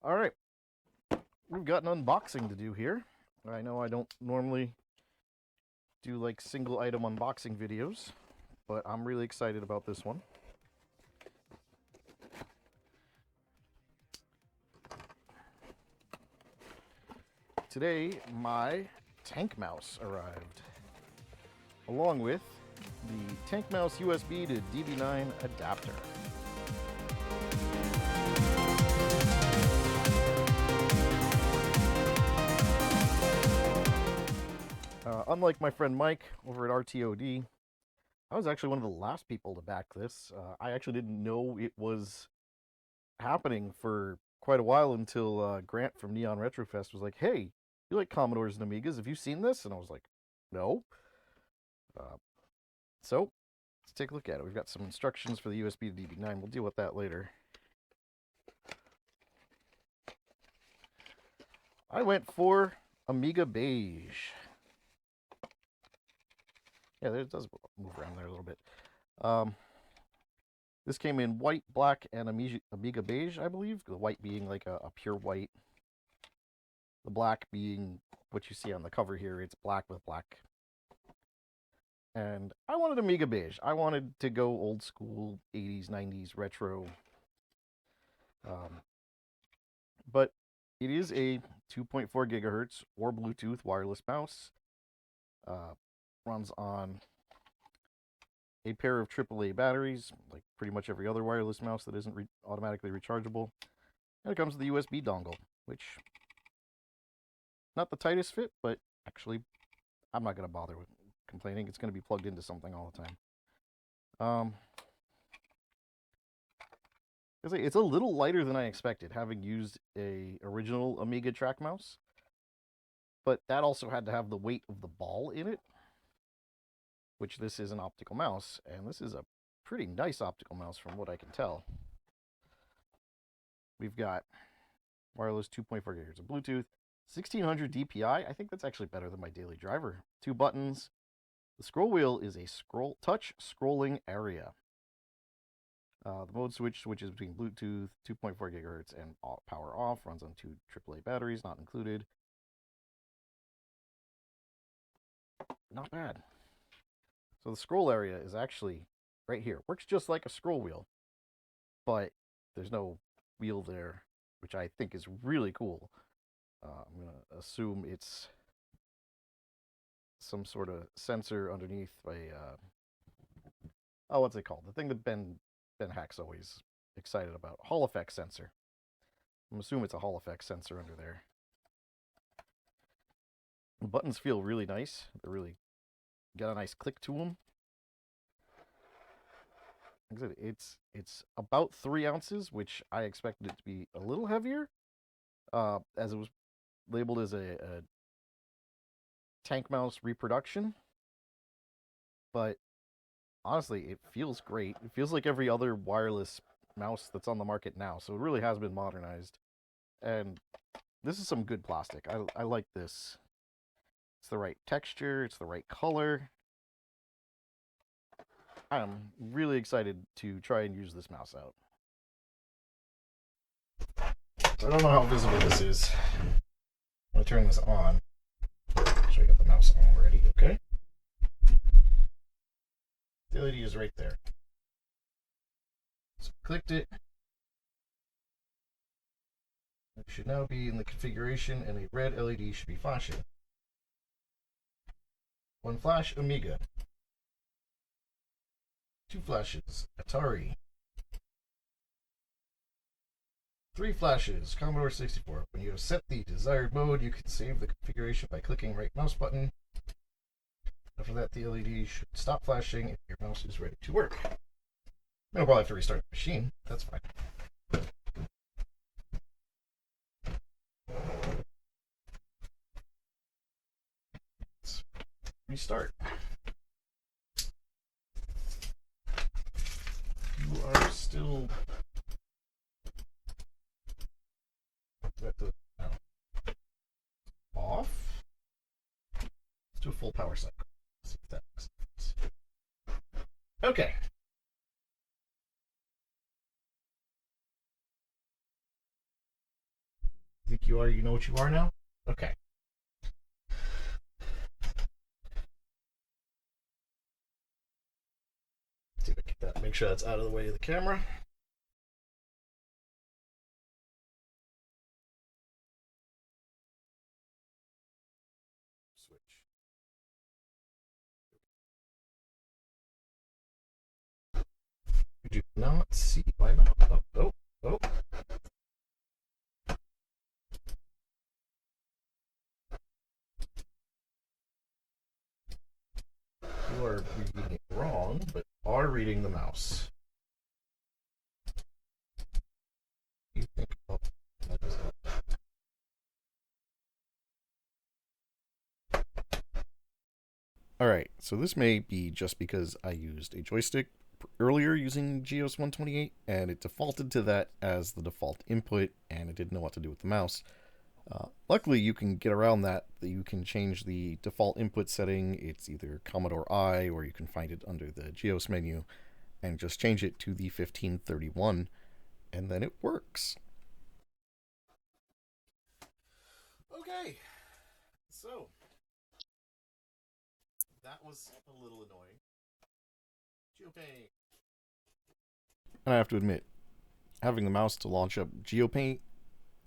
Alright, we've got an unboxing to do here. I know I don't normally do like single item unboxing videos, but I'm really excited about this one. Today, my Tank Mouse arrived, along with the Tank Mouse USB to DB9 adapter. Unlike my friend Mike over at RTOD, I was actually one of the last people to back this. I actually didn't know it was happening for quite a while until Grant from Neon Retrofest was like, "Hey, you like Commodores and Amigas? Have you seen this?" And I was like, "No." So let's take a look at it. We've got some instructions for the USB to DB9. We'll deal with that later. I went for Amiga Beige. Yeah, it does move around there a little bit. This came in white, black, and Amiga Beige, I believe. The white being like a pure white. The black being what you see on the cover here. It's black with black. And I wanted Amiga Beige. I wanted to go old school, 80s, 90s, retro. But it is a 2.4 gigahertz or Bluetooth wireless mouse. Runs on a pair of AAA batteries, like pretty much every other wireless mouse that isn't automatically rechargeable. And it comes with a USB dongle, which, not the tightest fit, but actually, I'm not going to bother with complaining. It's going to be plugged into something all the time. It's a little lighter than I expected, having used a original Amiga track mouse. But that also had to have the weight of the ball in it, which this is an optical mouse, and this is a pretty nice optical mouse from what I can tell. We've got wireless 2.4 gigahertz of Bluetooth, 1600 DPI. I think that's actually better than my daily driver. 2 buttons. The scroll wheel is a touch scrolling area. The mode switch switches between Bluetooth, 2.4 gigahertz, and power off. Runs on 2 AAA batteries, not included. Not bad. So the scroll area is actually right here. Works just like a scroll wheel, but there's no wheel there, which I think is really cool. I'm going to assume it's some sort of sensor underneath oh, what's it called? The thing that Ben Hack's always excited about. Hall effect sensor. I'm assuming it's a Hall effect sensor under there. The buttons feel really nice. They're really got a nice click to them. Like I said, it's about 3 ounces, which I expected it to be a little heavier, as it was labeled as a Tank Mouse reproduction. But honestly, it feels great. It feels like every other wireless mouse that's on the market now, so it really has been modernized. And this is some good plastic. I like this. It's the right texture, it's the right color. I'm really excited to try and use this mouse out. I don't know how visible this is. I'm going to turn this on. Show you got the mouse on already, okay? The LED is right there. So I clicked it. It should now be in the configuration, and a red LED should be flashing. 1 flash, Amiga. 2 flashes, Atari. 3 flashes, Commodore 64. When you have set the desired mode, you can save the configuration by clicking right mouse button. After that, the LED should stop flashing if your mouse is ready to work. You'll probably have to restart the machine. That's fine. Let's restart. You are still off. Let's do a full power cycle. See if that makes sense. Okay. you are, you know what you are now? Okay. See if I get that. Make sure that's out of the way of the camera. Switch. You do not see my mouth. Oh, oh, oh. You are reading it wrong, but are reading the mouse. You think, oh, that does help. Alright, so this may be just because I used a joystick earlier using GEOS 128, and it defaulted to that as the default input, and it didn't know what to do with the mouse. Luckily, you can get around that. You can change the default input setting. It's either Commodore I, or you can find it under the GEOS menu, and just change it to the 1531, and then it works. Okay, so that was a little annoying. GeoPaint. And I have to admit, having the mouse to launch up GeoPaint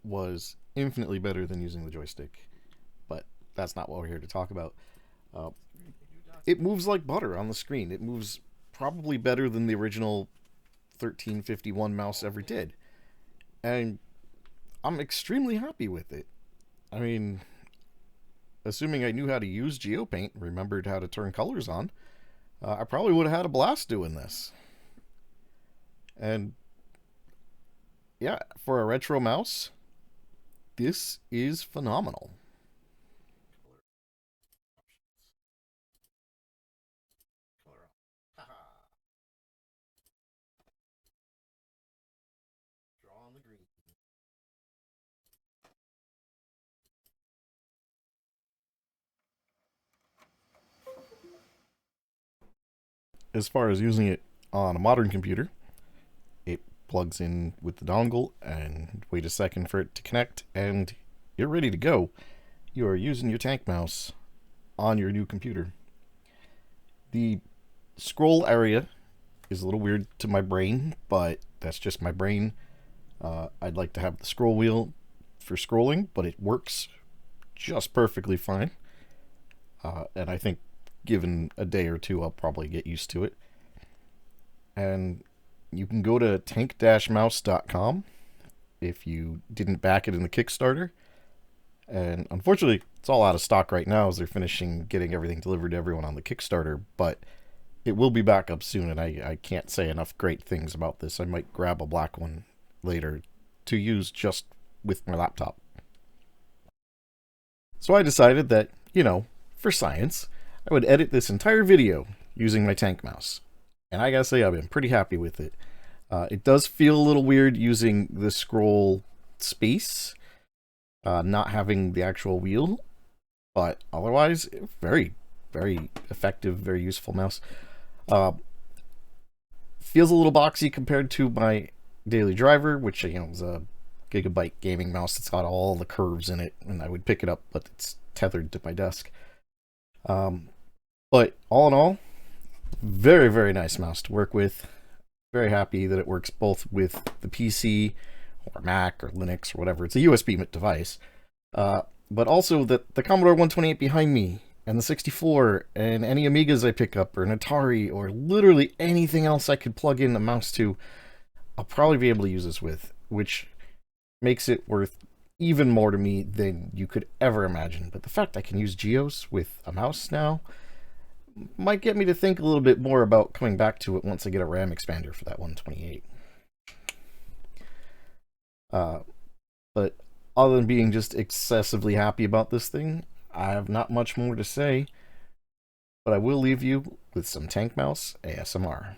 was infinitely better than using the joystick, but that's not what we're here to talk about. It moves like butter on the screen. It moves probably better than the original 1351 mouse ever did, and I'm extremely happy with it. I mean, assuming I knew how to use GeoPaint, remembered how to turn colors on, I probably would have had a blast doing this. And yeah, for a retro mouse, this is phenomenal. Draw on the green. As far as using it on a modern computer, it plugs in with the dongle and wait a second for it to connect, and you're ready to go. You are using your tank mouse on your new computer. The scroll area is a little weird to my brain, but that's just my brain. I'd like to have the scroll wheel for scrolling, but it works just perfectly fine. And I think given a day or two, I'll probably get used to it. And you can go to tank-mouse.com if you didn't back it in the Kickstarter. And unfortunately, it's all out of stock right now as they're finishing getting everything delivered to everyone on the Kickstarter, but it will be back up soon, and I can't say enough great things about this. I might grab a black one later to use just with my laptop. So I decided that, for science, I would edit this entire video using my tank mouse. And I gotta say, I've been pretty happy with it. It does feel a little weird using the scroll space, not having the actual wheel, but otherwise, very, very effective, very useful mouse. Feels a little boxy compared to my daily driver, which is a gigabyte gaming mouse that's got all the curves in it, and I would pick it up, but it's tethered to my desk. But all in all, very, very nice mouse to work with. Very happy that it works both with the PC or Mac or Linux or whatever. It's a USB device. But also that the Commodore 128 behind me and the 64 and any Amigas I pick up or an Atari or literally anything else I could plug in a mouse to, I'll probably be able to use this with, which makes it worth even more to me than you could ever imagine. But the fact I can use GEOS with a mouse now might get me to think a little bit more about coming back to it once I get a RAM expander for that 128. But other than being just excessively happy about this thing, I have not much more to say, but I will leave you with some Tank Mouse ASMR.